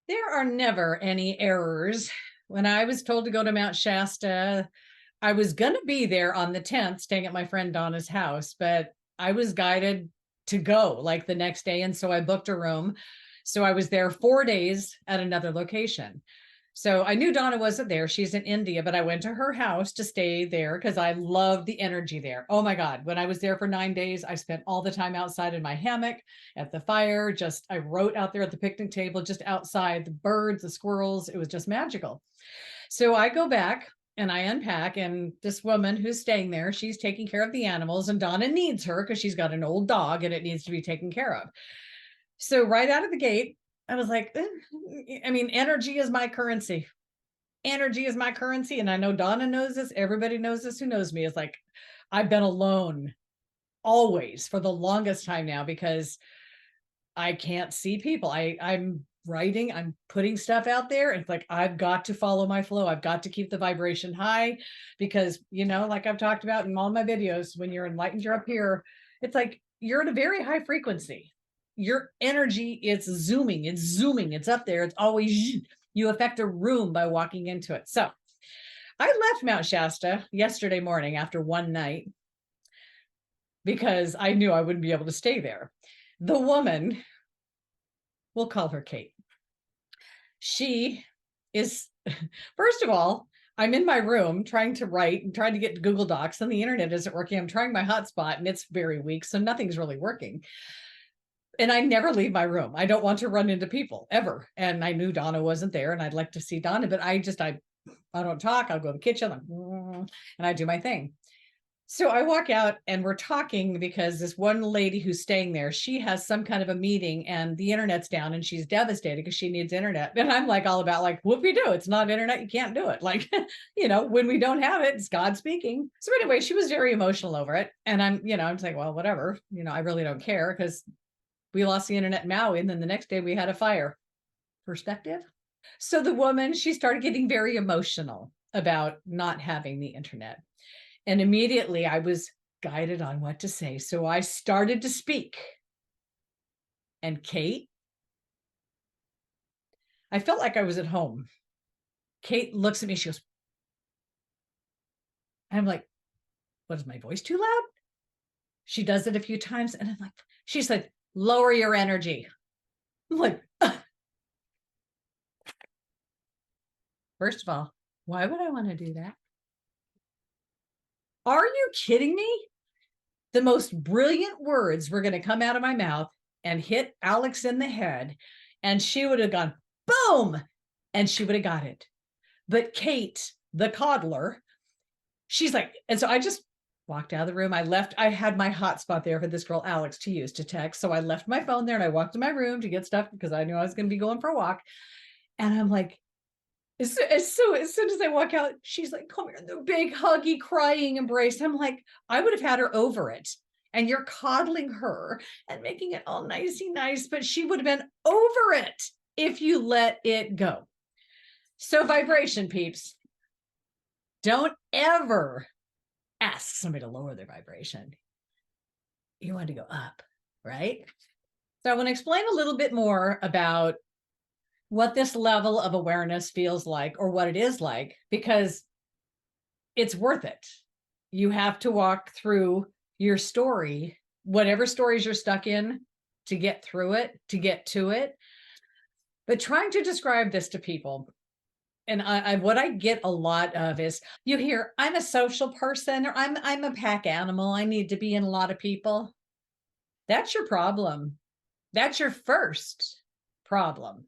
There are never any errors. When I was told to go to Mount Shasta, I was going to be there on the 10th, staying at my friend Donna's house, but I was guided to go like the next day. And so I booked a room. So I was there 4 days at another location. So I knew Donna wasn't there. She's in India, but I went to her house to stay there because I love the energy there. Oh my God. When I was there for 9 days, I spent all the time outside in my hammock at the fire. Just, I wrote out there at the picnic table, just outside, the birds, the squirrels. It was just magical. So I go back and I unpack, and this woman who's staying there, she's taking care of the animals, and Donna needs her because she's got an old dog and it needs to be taken care of. So right out of the gate, I was like, I mean, energy is my currency. Energy is my currency. And I know Donna knows this. Everybody knows this who knows me. Is like, I've been alone always for the longest time now because I can't see people. I'm writing, I'm putting stuff out there. It's like, I've got to follow my flow. I've got to keep the vibration high because, like I've talked about in all my videos, when you're enlightened, you're up here. It's like, you're at a very high frequency. Your energy, it's zooming, it's up there. It's always, you affect a room by walking into it. So I left Mount Shasta yesterday morning after one night because I knew I wouldn't be able to stay there. The woman, we'll call her Kate. She is, first of all, I'm in my room trying to write and trying to get to Google Docs, and the internet isn't working. I'm trying my hotspot and it's very weak, so nothing's really working. And I never leave my room. I don't want to run into people ever. And I knew Donna wasn't there, and I'd like to see Donna, but I don't talk. I'll go to the kitchen and I do my thing. So I walk out and we're talking because this one lady who's staying there, she has some kind of a meeting and the internet's down and she's devastated because she needs internet. And I'm like all about like, whoop-de-doo, it's not internet, you can't do it. Like, when we don't have it, it's God speaking. So anyway, she was very emotional over it. And I'm like, well, whatever, I really don't care because we lost the internet in Maui and then the next day we had a fire. Perspective. So the woman, she started getting very emotional about not having the internet. And immediately I was guided on what to say. So I started to speak. And Kate, I felt like I was at home. Kate looks at me, she goes, I'm like, what, is my voice too loud? She does it a few times. And I'm like, she's like, lower your energy. I'm like, first of all, why would I want to do that? Are you kidding me? The most brilliant words were going to come out of my mouth and hit Alex in the head, and she would have gone, boom, and she would have got it. But Kate, the coddler, she's like, and so I just walked out of the room. I had my hotspot there for this girl, Alex, to use to text. So I left my phone there and I walked to my room to get stuff because I knew I was going to be going for a walk. And I'm like, as soon as I walk out, she's like, come here, the big huggy crying embrace. I'm like, I would have had her over it. And you're coddling her and making it all nicey nice, but she would have been over it if you let it go. So vibration, peeps. Don't ever ask somebody to lower their vibration. You want to go up, right? So I want to explain a little bit more about what this level of awareness feels like or what it is like, because it's worth it. You have to walk through your story, whatever stories you're stuck in, to get through it, to get to it. But trying to describe this to people, and what I get a lot of is you hear, I'm a social person, or I'm a pack animal. I need to be in a lot of people. That's your problem. That's your first problem.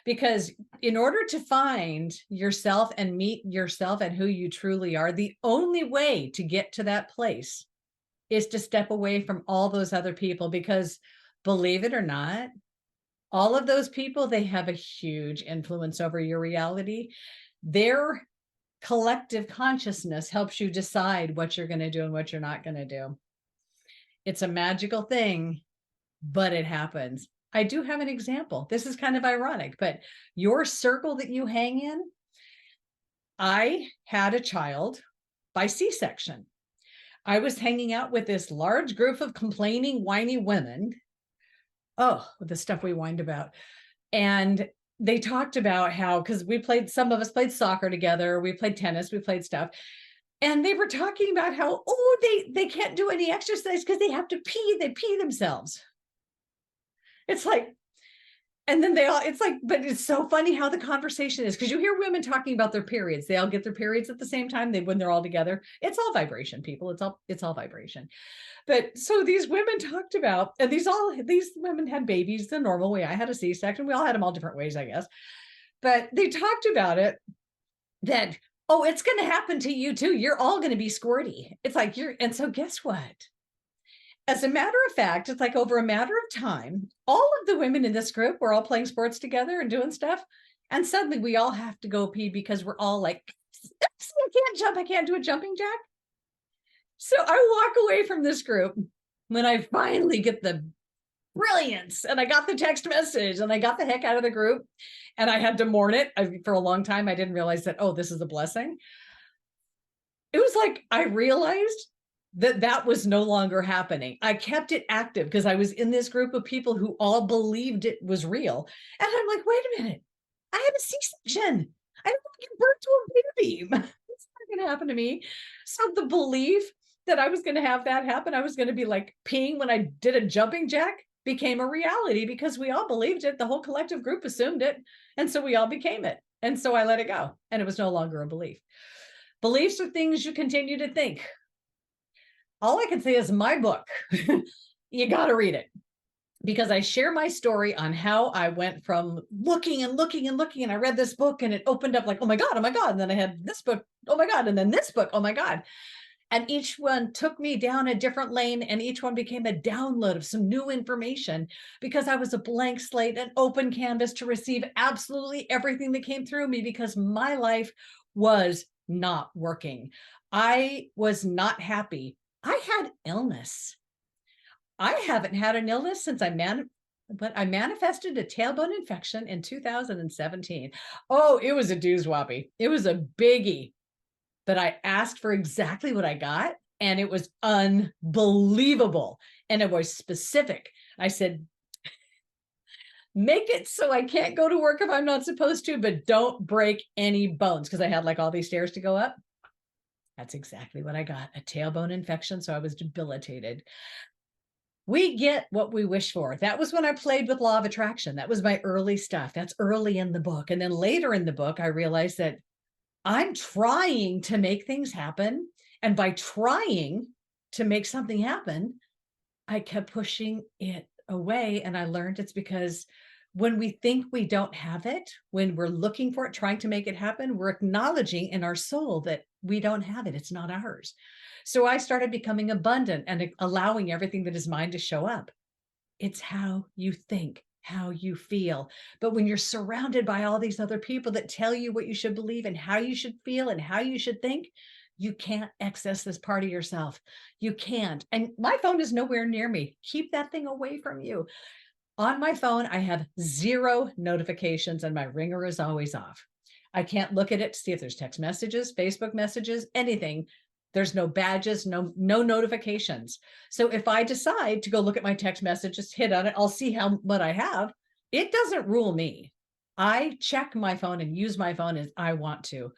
Because in order to find yourself and meet yourself and who you truly are, the only way to get to that place is to step away from all those other people. Because believe it or not, all of those people, they have a huge influence over your reality. Their collective consciousness helps you decide what you're going to do and what you're not going to do. It's a magical thing, but it happens. I do have an example. This is kind of ironic, but your circle that you hang in, I had a child by C-section. I was hanging out with this large group of complaining, whiny women. Oh, the stuff we whined about. And they talked about how, because some of us played soccer together, we played tennis, we played stuff. And they were talking about how, oh, they can't do any exercise because they have to pee. They pee themselves. It's like, and then it's like, but it's so funny how the conversation is, because you hear women talking about their periods. They all get their periods at the same time. When they're all together. It's all vibration, people. It's all vibration. But so these women talked about, and these women had babies the normal way. I had a C-section. We all had them all different ways, I guess. But they talked about it that, oh, it's going to happen to you too. You're all going to be squirty. It's like and so guess what? As a matter of fact, it's like over a matter of time, all of the women in this group were all playing sports together and doing stuff. And suddenly we all have to go pee because we're all like, I can't jump. I can't do a jumping jack. So I walk away from this group when I finally get the brilliance and I got the text message and I got the heck out of the group and I had to mourn it. For a long time, I didn't realize that, oh, this is a blessing. It was like, I realized that was no longer happening. I kept it active because I was in this group of people who all believed it was real. And I'm like, wait a minute, I have a C-section. I don't want to give birth to a baby. It's not going to happen to me. So the belief that I was going to have that happen, I was going to be like peeing when I did a jumping jack, became a reality because we all believed it. The whole collective group assumed it. And so we all became it. And so I let it go. And it was no longer a belief. Beliefs are things you continue to think. All I can say is my book. You got to read it, because I share my story on how I went from looking and looking and looking. And I read this book and it opened up like, oh my God, oh my God. And then I had this book, oh my God. And then this book, oh my God. And each one took me down a different lane, and each one became a download of some new information, because I was a blank slate, an open canvas to receive absolutely everything that came through me, because my life was not working. I was not happy. I had illness. I haven't had an illness since I manifested a tailbone infection in 2017. Oh, it was a doozy. It was a biggie. But I asked for exactly what I got, and it was unbelievable. And it was specific. I said, make it so I can't go to work if I'm not supposed to, but don't break any bones, because I had like all these stairs to go up. That's exactly what I got, a tailbone infection. So I was debilitated. We get what we wish for. That was when I played with law of attraction. That was my early stuff. That's early in the book. And then later in the book, I realized that I'm trying to make things happen. And by trying to make something happen, I kept pushing it away. And I learned it's because when we think we don't have it, when we're looking for it, trying to make it happen, we're acknowledging in our soul that we don't have it. It's not ours. So I started becoming abundant and allowing everything that is mine to show up. It's how you think, how you feel. But when you're surrounded by all these other people that tell you what you should believe and how you should feel and how you should think, you can't access this part of yourself. You can't. And my phone is nowhere near me. Keep that thing away from you. On my phone, I have 0 notifications and my ringer is always off. I can't look at it to see if there's text messages, Facebook messages, anything. There's no badges, no notifications. So if I decide to go look at my text messages, hit on it, I'll see what I have. It doesn't rule me. I check my phone and use my phone as I want to.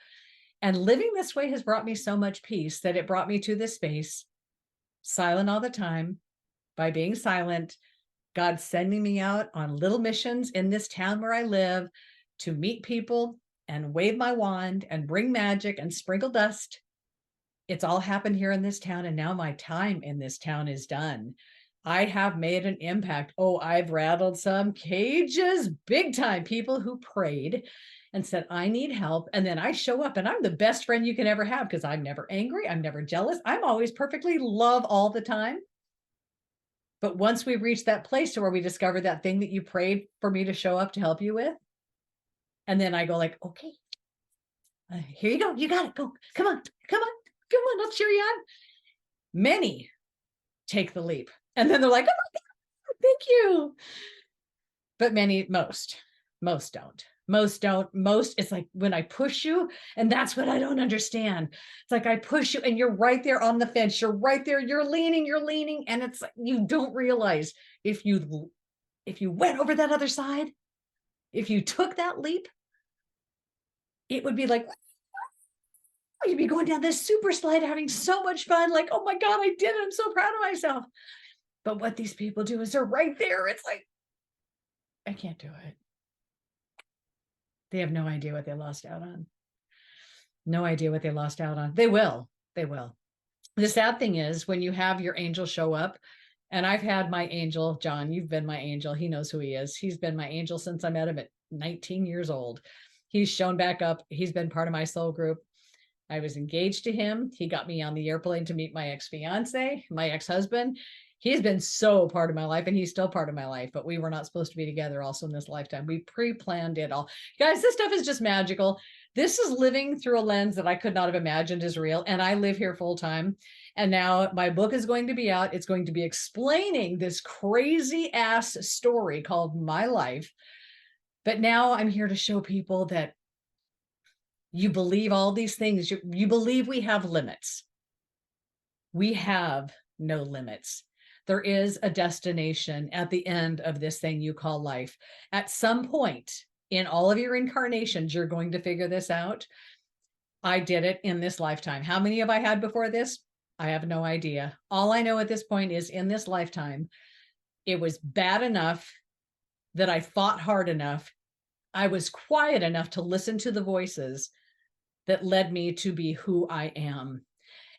And living this way has brought me so much peace that it brought me to this space, silent all the time. By being silent, God's sending me out on little missions in this town where I live to meet people and wave my wand and bring magic and sprinkle dust. It's all happened here in this town. And now my time in this town is done. I have made an impact. Oh, I've rattled some cages big time. People who prayed and said, I need help. And then I show up and I'm the best friend you can ever have, because I'm never angry. I'm never jealous. I'm always perfectly love all the time. But once we reach that place to where we discover that thing that you prayed for me to show up to help you with, and then I go like, okay, here you go. You got it. Go. Come on. I'll cheer you on. Many take the leap. And then they're like, oh my God, thank you. But most don't. Most, it's like when I push you, and that's what I don't understand. It's like I push you and you're right there on the fence. You're right there. You're leaning. And it's like, you don't realize if you went over that other side, If you took that leap, it would be like, you'd be going down this super slide, having so much fun. Like, oh my God, I did it. I'm so proud of myself. But what these people do is they're right there. It's like, I can't do it. They have no idea what they lost out on. No idea what they lost out on. They will. They will. The sad thing is when you have your angel show up, and I've had my angel, John, you've been my angel. He knows who he is. He's been my angel since I met him at 19 years old. He's shown back up. He's been part of my soul group. I was engaged to him. He got me on the airplane to meet my ex-fiance, my ex-husband. He's been so part of my life, and he's still part of my life, but we were not supposed to be together also in this lifetime. We pre-planned it all. Guys, this stuff is just magical. This is living through a lens that I could not have imagined is real, and I live here full time. And now my book is going to be out. It's going to be explaining this crazy ass story called My Life. But now I'm here to show people that you believe all these things. You believe we have limits. We have no limits. There is a destination at the end of this thing you call life. At some point in all of your incarnations, you're going to figure this out. I did it in this lifetime. How many have I had before this? I have no idea. All I know at this point is in this lifetime, it was bad enough that I fought hard enough. I was quiet enough to listen to the voices that led me to be who I am.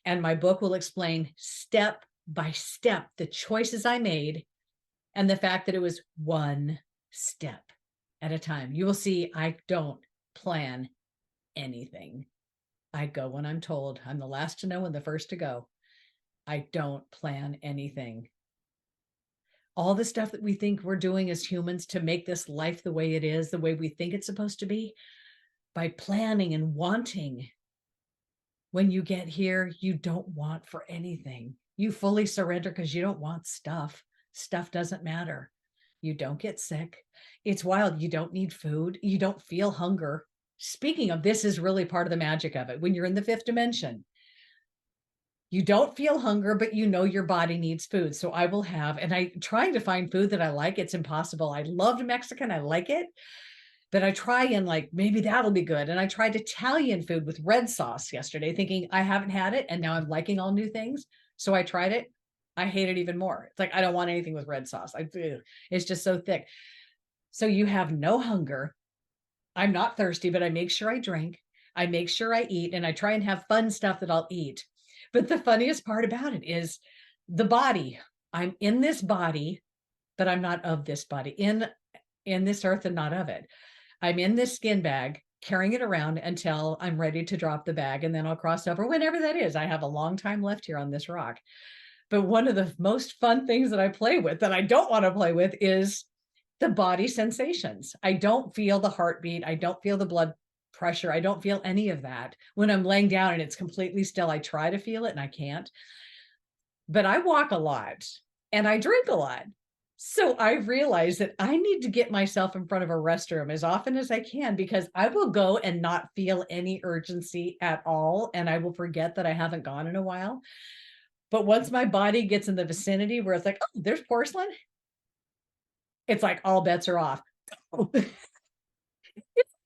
And my book will explain step by step the choices I made and the fact that it was one step at a time. You will see I don't plan anything. I go when I'm told. I'm the last to know and the first to go. I don't plan anything. All the stuff that we think we're doing as humans to make this life the way it is, the way we think it's supposed to be, by planning and wanting. When you get here, you don't want for anything. You fully surrender because you don't want stuff. Stuff doesn't matter. You don't get sick. It's wild. You don't need food. You don't feel hunger. Speaking of, this is really part of the magic of it. When you're in the fifth dimension, you don't feel hunger, but you know your body needs food. So I will have, and I trying to find food that I like. It's impossible. I loved Mexican. I like it. But I try and like, maybe that'll be good. And I tried Italian food with red sauce yesterday, thinking I haven't had it. And now I'm liking all new things. So I tried it. I hate it even more. It's like, I don't want anything with red sauce. It's just so thick. So you have no hunger. I'm not thirsty, but I make sure I drink. I make sure I eat, and I try and have fun stuff that I'll eat. But the funniest part about it is the body. I'm in this body, but I'm not of this body. In this earth and not of it. I'm in this skin bag, carrying it around until I'm ready to drop the bag, and then I'll cross over whenever that is. I have a long time left here on this rock. But one of the most fun things that I play with that I don't want to play with is the body sensations. I don't feel the heartbeat. I don't feel the blood pressure. I don't feel any of that. When I'm laying down and it's completely still, I try to feel it and I can't. But I walk a lot and I drink a lot. So I realized that I need to get myself in front of a restroom as often as I can, because I will go and not feel any urgency at all. And I will forget that I haven't gone in a while. But once my body gets in the vicinity where it's like, oh, there's porcelain, it's like all bets are off.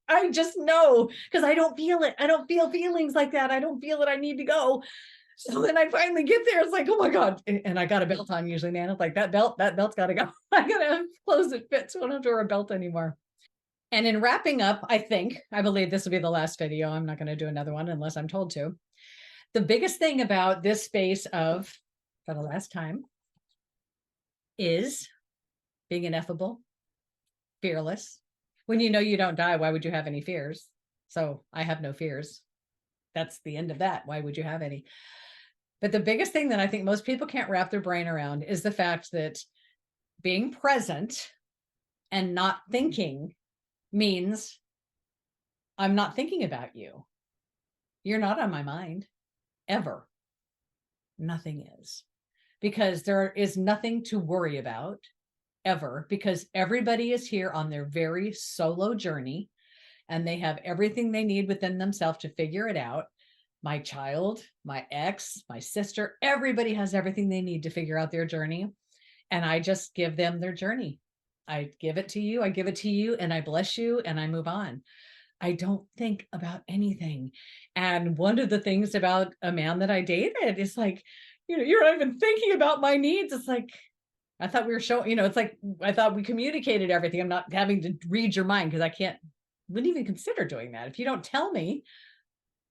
I just know, because I don't feel it. I don't feel feelings like that. I don't feel that I need to go. So then I finally get there. It's like, oh my God. And I got a belt on usually, man. It's like that belt's got to go. I got to have clothes that fit. So I don't have to wear a belt anymore. And in wrapping up, I believe this will be the last video. I'm not going to do another one unless I'm told to. The biggest thing about this space of, for the last time, is being ineffable, fearless. When you know you don't die, why would you have any fears? So I have no fears. That's the end of that. Why would you have any? But the biggest thing that I think most people can't wrap their brain around is the fact that being present and not thinking means I'm not thinking about you. You're not on my mind, ever. Nothing is. Because there is nothing to worry about, ever, because everybody is here on their very solo journey, and they have everything they need within themselves to figure it out. My child, my ex, my sister, everybody has everything they need to figure out their journey. And I just give them their journey. I give it to you, I give it to you, and I bless you, and I move on. I don't think about anything. And one of the things about a man that I dated is like, you're not even thinking about my needs. It's like, I thought we were showing, it's like, I thought we communicated everything. I'm not having to read your mind because wouldn't even consider doing that. If you don't tell me,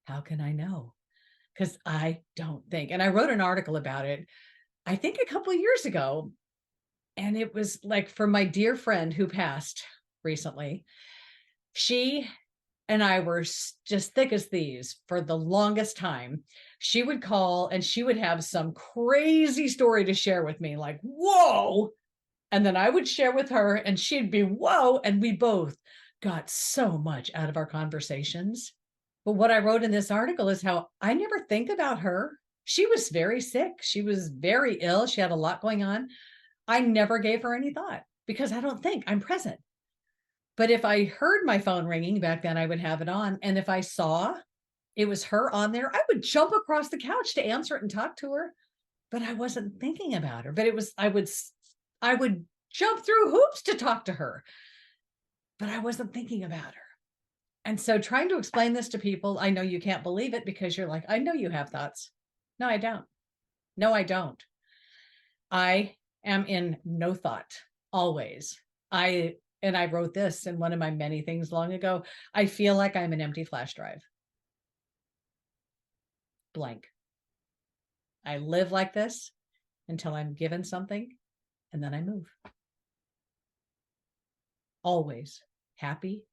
how can I know? Because I don't think. And I wrote an article about it, I think a couple of years ago. And it was like for my dear friend who passed recently. She and I were just thick as thieves for the longest time. She would call and she would have some crazy story to share with me, like, whoa. And then I would share with her and she'd be, whoa. And we both got so much out of our conversations. But what I wrote in this article is how I never think about her. She was very sick. She was very ill. She had a lot going on. I never gave her any thought because I don't think I'm present. But if I heard my phone ringing back then, I would have it on. And if I saw it was her on there, I would jump across the couch to answer it and talk to her. But I wasn't thinking about her. But I would jump through hoops to talk to her. But I wasn't thinking about her. And so trying to explain this to people, I know you can't believe it because you're like, I know you have thoughts. No, I don't. No, I don't. I am in no thought always. And I wrote this in one of my many things long ago. I feel like I'm an empty flash drive. Blank. I live like this until I'm given something and then I move. Always happy,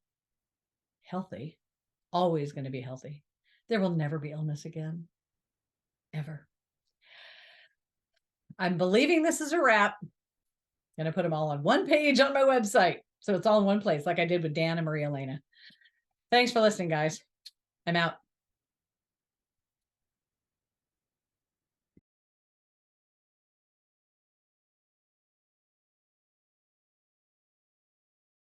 healthy, always going to be healthy. There will never be illness again, ever. I'm believing this is a wrap. I'm going to put them all on one page on my website. So it's all in one place, like I did with Dan and Maria Elena. Thanks for listening, guys. I'm out.